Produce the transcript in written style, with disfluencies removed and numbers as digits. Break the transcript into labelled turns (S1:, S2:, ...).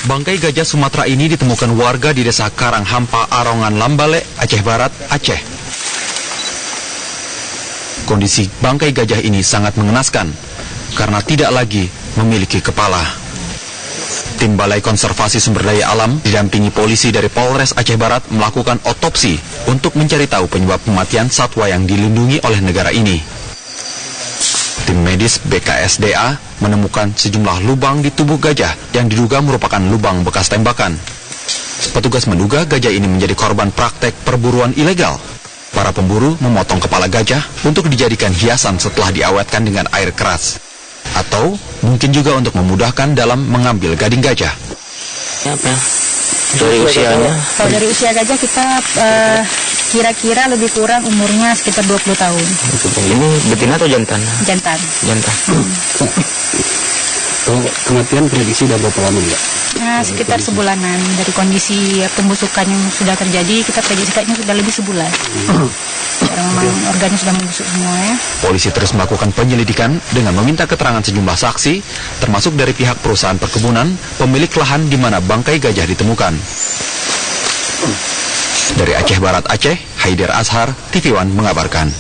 S1: Bangkai gajah Sumatera ini ditemukan warga di desa Karanghampa, Arongan, Lambale, Aceh Barat, Aceh. Kondisi bangkai gajah ini sangat mengenaskan karena tidak lagi memiliki kepala. Tim Balai Konservasi Sumber Daya Alam didampingi polisi dari Polres Aceh Barat melakukan otopsi untuk mencari tahu penyebab kematian satwa yang dilindungi oleh negara ini. Tim medis BKSDA menemukan sejumlah lubang di tubuh gajah yang diduga merupakan lubang bekas tembakan. Petugas menduga gajah ini menjadi korban praktek perburuan ilegal. Para pemburu memotong kepala gajah untuk dijadikan hiasan setelah diawetkan dengan air keras. Atau mungkin juga untuk memudahkan dalam mengambil gading gajah.
S2: Dari usianya?
S3: Kalau dari usia gajah kita kira-kira lebih kurang umurnya sekitar 20 tahun.
S2: Ini betina atau jantan?
S3: Jantan.
S2: Jantan.
S4: Kematian prediksi udah berapa lama enggak?
S3: Nah, sekitar sebulanan. Dari kondisi pembusukan yang sudah terjadi, kita prediksikannya sudah lebih sebulan. Karena memang organnya sudah membusuk semua ya.
S1: Polisi terus melakukan penyelidikan dengan meminta keterangan sejumlah saksi, termasuk dari pihak perusahaan perkebunan, pemilik lahan di mana bangkai gajah ditemukan. Dari Aceh Barat, Aceh, Haider Azhar, TV One mengabarkan.